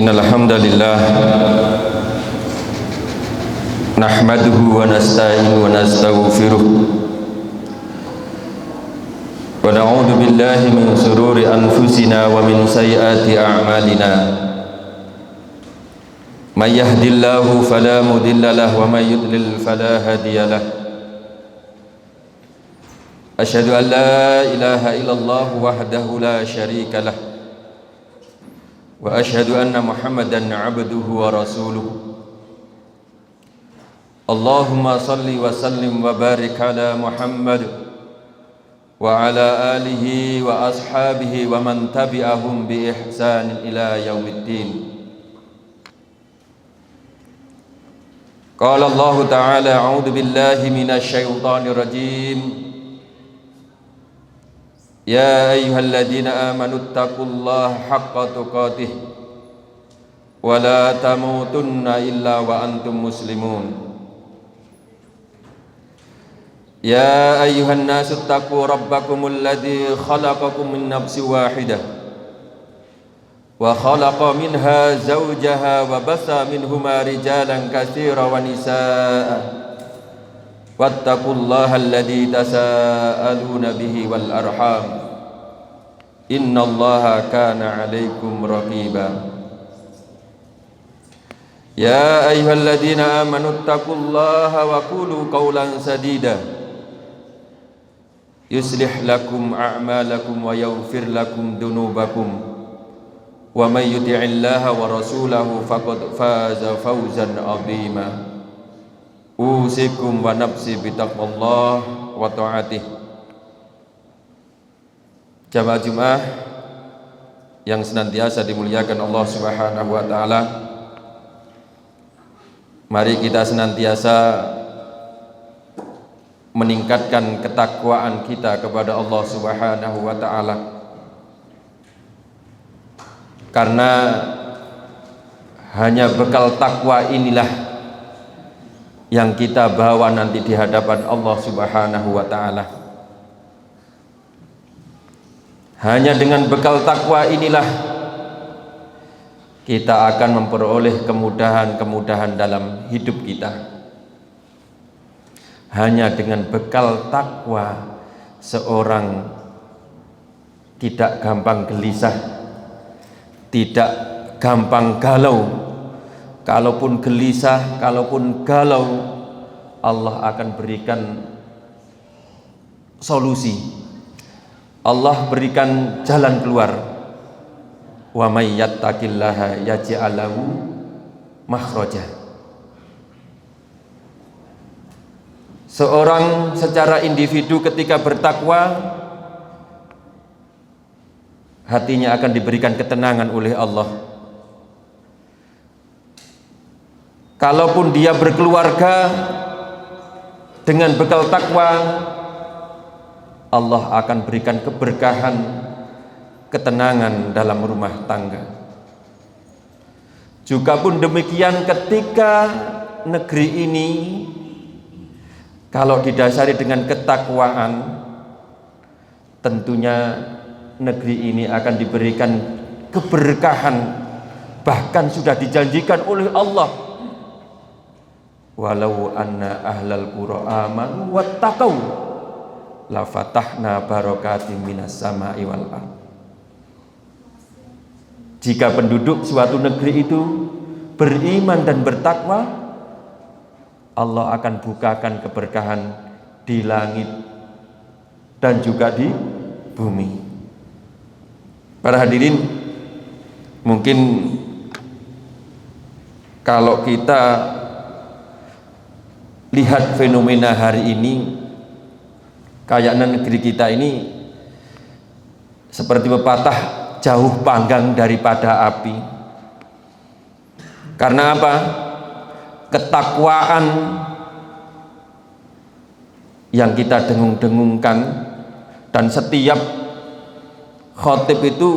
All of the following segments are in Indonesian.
Innal hamdalillah nahmaduhu wa nasta'inuhu wa nastaghfiruh wa na'udzu billahi min shururi anfusina wa min sayyiati a'malina. May yahdihillahu fala mudilla lahu wa may yudlil fala hadiya lahu. Asyhadu an la ilaha illallah wahdahu la syarika lah wa asyhadu anna Muhammadan abduhu wa rasuluh. Allahumma salli wa sallim wa barik ala Muhammad wa ala alihi wa ashabihi wa man tabi'ahum bi ihsan ila yaumiddin. Qala Allah ta'ala a'udzu billahi minasy syaithanir rajim. Ya ayyuhalladzina amanu taqullaha haqqa tuqatih wa la tamutunna illa wa antum muslimun. Ya ayyuhan nasu taqu rabbakumul ladzi khalaqakum min nafsin wahidah wa khalaqa minha zawjaha wa bassa minhuma rijalan katsiran wa nisaa'a wattaqullaha alladzi tasaaluna bihi wal arham innallaha kana 'alaikum raqiba. Ya ayyuhalladzina amanu taqullaha wa qulu qawlan sadida yuslih lakum a'malakum wa yaghfir lakum dhunubakum wa may yuti'illaha wa rasulahu faqad faza fawzan 'azima. Usikum wa nafsi bitaqwallah wa ta'atih. Jamaah Jumat yang senantiasa dimuliakan Allah Subhanahu wa taala, mari kita senantiasa meningkatkan ketakwaan kita kepada Allah Subhanahu wa taala, karena hanya bekal takwa inilah yang kita bawa nanti di hadapan Allah Subhanahu wa taala. Hanya dengan bekal takwa inilah kita akan memperoleh kemudahan-kemudahan dalam hidup kita. Hanya dengan bekal takwa seorang tidak gampang gelisah, tidak gampang galau. Kalaupun gelisah, kalaupun galau, Allah akan berikan solusi. Allah berikan jalan keluar. Wa may yattaqillaha yaj'al lahu makhraja. Seorang secara individu ketika bertakwa, hatinya akan diberikan ketenangan oleh Allah. Kalaupun dia berkeluarga dengan bekal takwa, Allah akan berikan keberkahan, ketenangan dalam rumah tangga. Juga pun demikian ketika negeri ini kalau didasari dengan ketakwaan, tentunya negeri ini akan diberikan keberkahan, bahkan sudah dijanjikan oleh Allah. Walau anna ahlal qura amanu wattaqau la fatahna barakatim minas sama'i wal ardh. Jika penduduk suatu negeri itu beriman dan bertakwa, Allah akan bukakan keberkahan di langit dan juga di bumi. Para hadirin, mungkin kalau kita lihat fenomena hari ini, kayaknya negeri kita ini seperti pepatah jauh panggang daripada api. Karena apa? Ketakwaan yang kita dengung-dengungkan, dan setiap khotib itu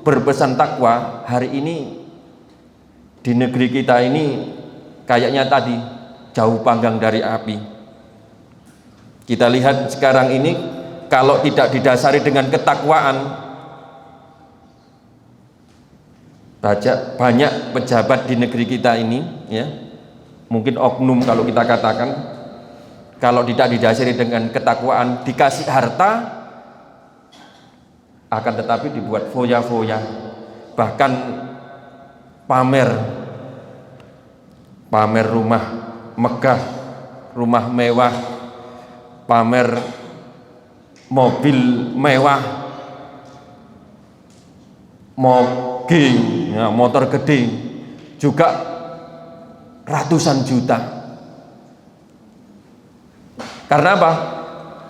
berpesan takwa, hari ini di negeri kita ini kayaknya tadi jauh panggang dari api. Kita lihat sekarang ini, kalau tidak didasari dengan ketakwaan, banyak pejabat di negeri kita ini, ya, mungkin oknum kalau kita katakan, kalau tidak didasari dengan ketakwaan, dikasih harta, akan tetapi dibuat foya-foya, bahkan pamer rumah megah, rumah mewah, pamer mobil mewah, motor gede, juga ratusan juta. Karena apa?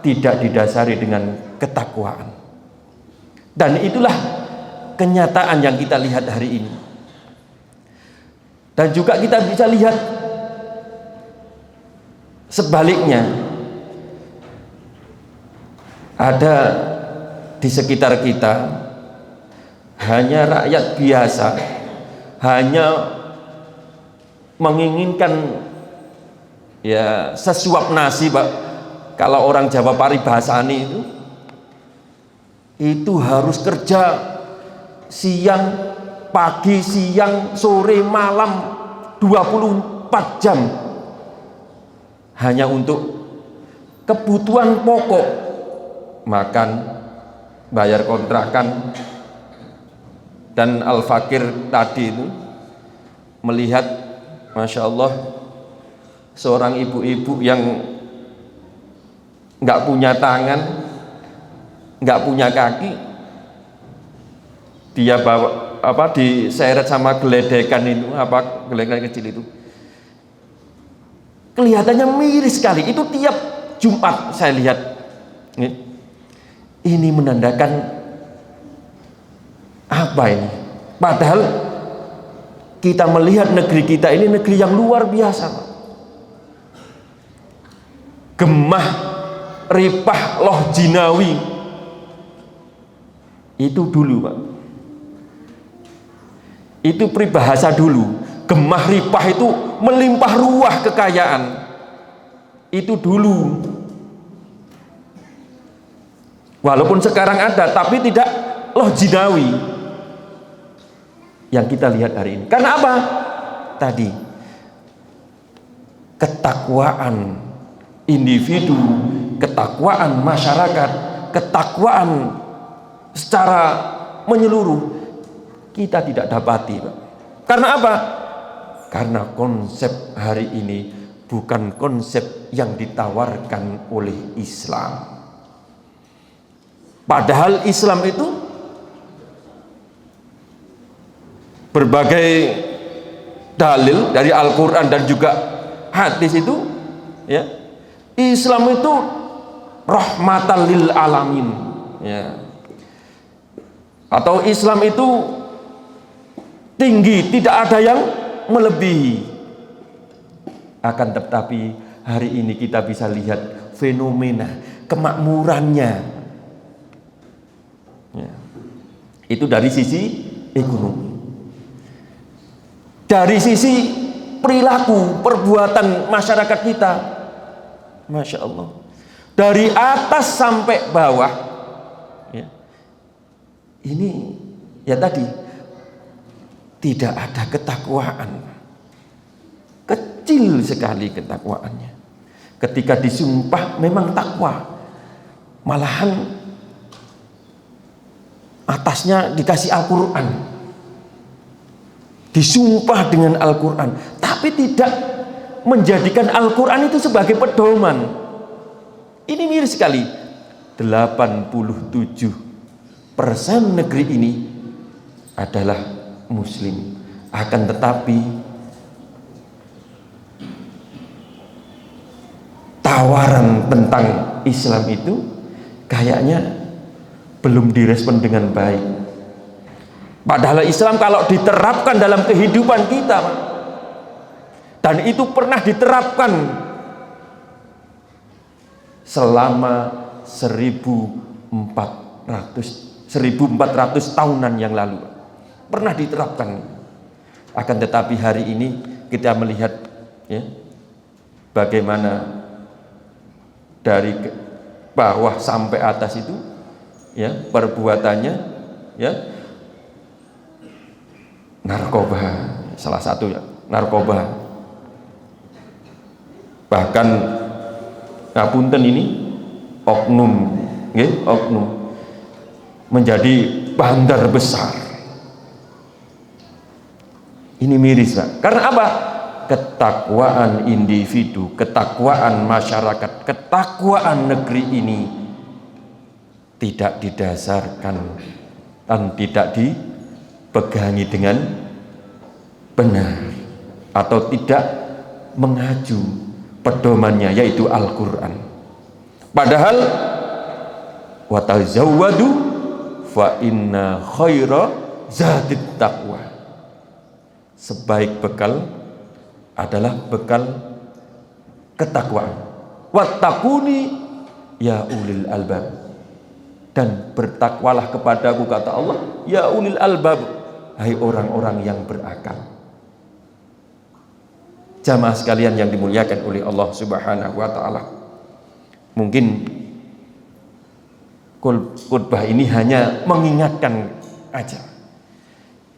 Tidak didasari dengan ketakwaan. Dan itulah kenyataan yang kita lihat hari ini. Dan juga kita bisa lihat sebaliknya, ada di sekitar kita hanya rakyat biasa, hanya menginginkan ya sesuap nasi, Pak. Kalau orang Jawa paribasane itu harus kerja siang, pagi, siang, sore, malam 24 jam hanya untuk kebutuhan pokok, makan, bayar kontrakan. Dan Al-Fakir tadi itu melihat, Masya Allah, seorang ibu-ibu yang nggak punya tangan, nggak punya kaki, dia bawa diseret sama geledekan itu, geledekan kecil itu, kelihatannya miris sekali. Itu tiap Jumat saya lihat. Ini menandakan apa ini? Padahal kita melihat negeri kita ini negeri yang luar biasa, Pak. Gemah ripah loh jinawi itu dulu, Pak. Itu peribahasa dulu. Gemah ripah itu melimpah ruah kekayaan. Itu dulu. Walaupun sekarang ada, tapi tidak loh jinawi yang kita lihat hari ini. Karena apa? Tadi ketakwaan individu, ketakwaan masyarakat, ketakwaan secara menyeluruh kita tidak dapati, Pak. Karena apa? Karena konsep hari ini bukan konsep yang ditawarkan oleh Islam. Padahal Islam itu berbagai dalil dari Al-Quran dan juga hadis itu, ya, Islam itu rahmatan lil alamin, ya. Atau Islam itu tinggi, tidak ada yang melebihi. Akan tetapi hari ini kita bisa lihat fenomena kemakmurannya, ya. Itu dari sisi ekonomi. Dari sisi perilaku, perbuatan masyarakat kita, Masya Allah, dari atas sampai bawah, ya, ini ya tadi tidak ada ketakwaan, kecil sekali ketakwaannya. Ketika disumpah memang takwa, malahan atasnya dikasih Al-Quran, disumpah dengan Al-Quran, tapi tidak menjadikan Al-Quran itu sebagai pedoman. Ini miris sekali. 87% negeri ini adalah Muslim, akan tetapi tawaran tentang Islam itu kayaknya belum direspon dengan baik. Padahal Islam kalau diterapkan dalam kehidupan kita, dan itu pernah diterapkan selama 1400 tahunan yang lalu, pernah diterapkan. Akan tetapi hari ini kita melihat, ya, bagaimana dari bawah sampai atas itu, ya, perbuatannya, ya, narkoba, salah satu ya, narkoba. Bahkan ngapunten ini oknum, nggih, oknum menjadi bandar besar. Ini miris, Pak. Karena apa? Ketakwaan individu, ketakwaan masyarakat, ketakwaan negeri ini tidak didasarkan dan tidak dipegangi dengan benar atau tidak mengacu pedomannya, yaitu Al-Quran. Padahal wa tazawwadu fa inna khaira zadit taqwa, sebaik bekal adalah bekal ketakwaan. Wattaquni ya ulil albab, dan bertakwalah kepadaku, kata Allah, ya ulil albab, hai orang-orang yang berakal. Jamaah sekalian yang dimuliakan oleh Allah Subhanahu wa taala, mungkin khutbah ini hanya mengingatkan aja,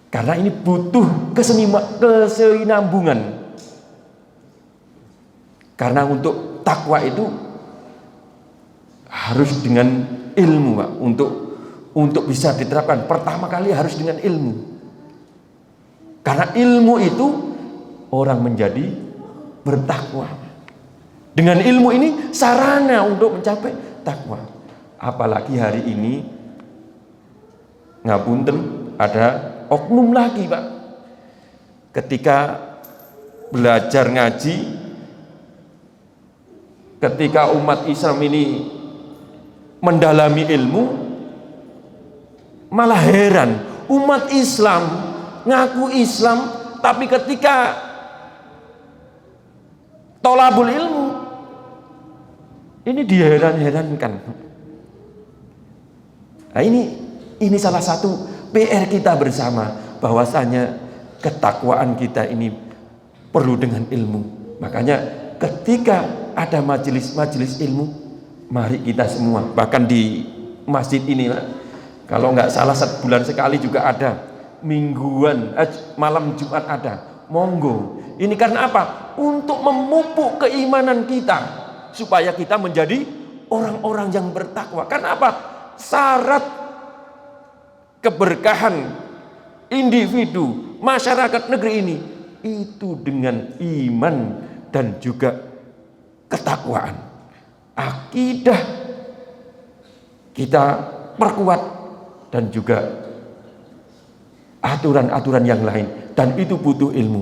karena ini butuh kesinambungan. Karena untuk takwa itu harus dengan ilmu, Pak. Untuk bisa diterapkan, pertama kali harus dengan ilmu. Karena ilmu itu orang menjadi bertakwa. Dengan ilmu ini sarana untuk mencapai takwa. Apalagi hari ini ngapunten ada oknum lagi, Pak. Ketika belajar ngaji, ketika umat Islam ini mendalami ilmu, malah heran, umat Islam ngaku Islam, tapi ketika tolabul ilmu ini diheran-herankan. Nah, ini salah satu PR kita bersama, bahwasanya ketakwaan kita ini perlu dengan ilmu. Makanya ketika ada majelis-majelis ilmu, mari kita semua, bahkan di masjid ini, kalau nggak salah sebulan sekali juga ada, mingguan, malam Jumat ada, monggo. Ini karena apa? Untuk memupuk keimanan kita, supaya kita menjadi orang-orang yang bertakwa. Karena apa? Syarat keberkahan individu, masyarakat negeri ini itu dengan iman dan juga ketakwaan. Akidah kita perkuat, dan juga aturan-aturan yang lain, dan itu butuh ilmu.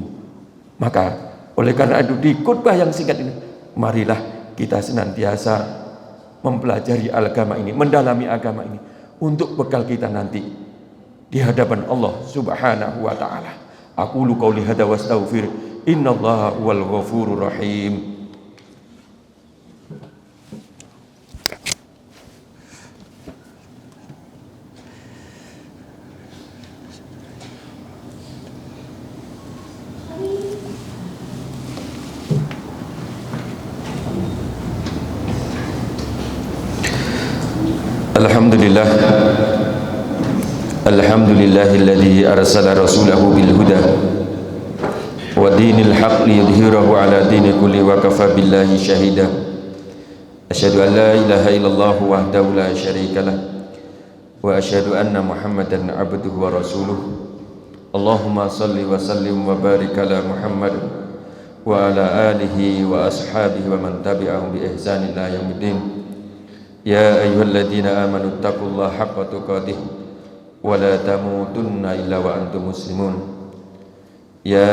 Maka oleh karena itu di khutbah yang singkat ini, marilah kita senantiasa mempelajari agama ini, mendalami agama ini, untuk bekal kita nanti di hadapan Allah Subhanahu wa taala. Aqulu qouli hadza wastaghfir, innallaha huwal ghafurur rahim. Alhamdulillah, alhamdulillahilladzi arsala rasulahu bil huda wa dinil haqq liyudhhirahu ala dini kulli wa kafa billahi syahida. Asyhadu an la ilaha illallah wahdahu la syarikalah wa asyhadu anna Muhammadan abduhu wa rasuluh. Allahumma salli wa sallim wa barik ala Muhammad wa ala alihi wa ashabihi wa man tabi'ahum bi ihsan ila yaumiddin. Ya ayyuhalladzina amanu taqullaha haqqa tuqatih wa la tamutunna illa wa antum muslimun. Ya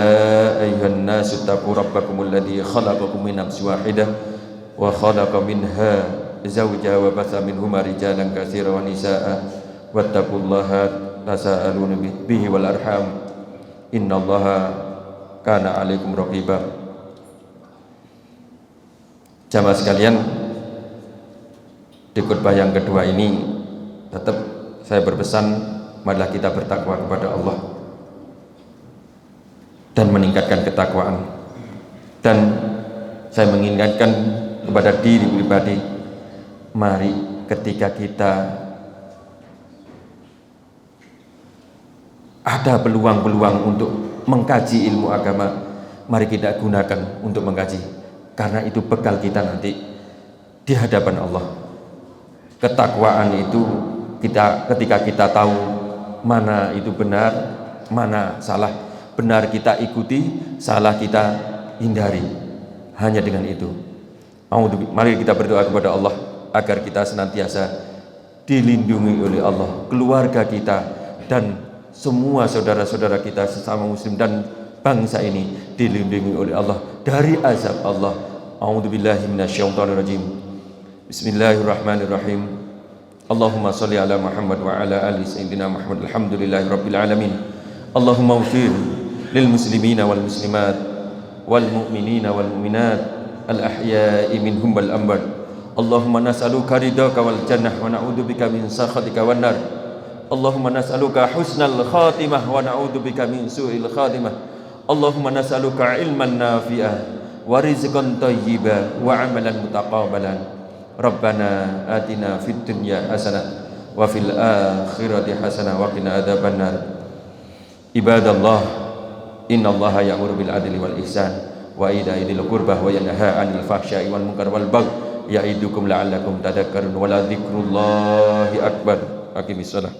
ayyuhan nasu taqu rabbakumul ladzi khalaqakum min nafsin wahidah wa khalaqa minha zawjaha wa batha minhuma rijalan katsiran wa nisaa'a wattaqullaha tasaaluna bihi wal arham innallaha kana 'alaikum raqiba. Jamaah sekalian, di khutbah yang kedua ini tetap saya berpesan, marilah kita bertakwa kepada Allah dan meningkatkan ketakwaan. Dan saya mengingatkan kepada diri pribadi, mari ketika kita ada peluang-peluang untuk mengkaji ilmu agama, mari kita gunakan untuk mengkaji, karena itu bekal kita nanti di hadapan Allah. Ketakwaan itu ketika kita tahu mana itu benar, mana salah, benar kita ikuti, salah kita hindari. Hanya dengan itu. Mari kita berdoa kepada Allah agar kita senantiasa dilindungi oleh Allah, keluarga kita dan semua saudara-saudara kita sesama muslim dan bangsa ini dilindungi oleh Allah dari azab Allah. A'udzubillahi minasyaitonirrajim. Bismillahirrahmanirrahim. Allahumma shalli ala Muhammad wa ala ali sayyidina Muhammad. Alhamdulillahi rabbil alamin. Allahumma ighfir lil muslimina wal muslimat wal mu'minina wal mu'minat al ahya'i minhum wal amwat. Allahumma nas'aluka ridhaka wal jannah wa na'udzubika min sakhatika wan nar. Allahumma nas'aluka husnal khatimah wa na'udzubika min su'il khatimah. Allahumma nas'aluka ilman nafi'ah wa rizqan thayyiban wa amalan mutaqabbalan. Rabbana atina fid dunya hasanah wa fil akhirati hasanah wa qina adzabannar. Ibadallah, innallaha ya'muru bil adli wal ihsan wa ita'i dzil qurbah wa yanha 'anil fahsya'i wal munkar wal baghi ya'idukum la'allakum tadhakkarun wa la dzikrullahi akbar. Aqimissalah.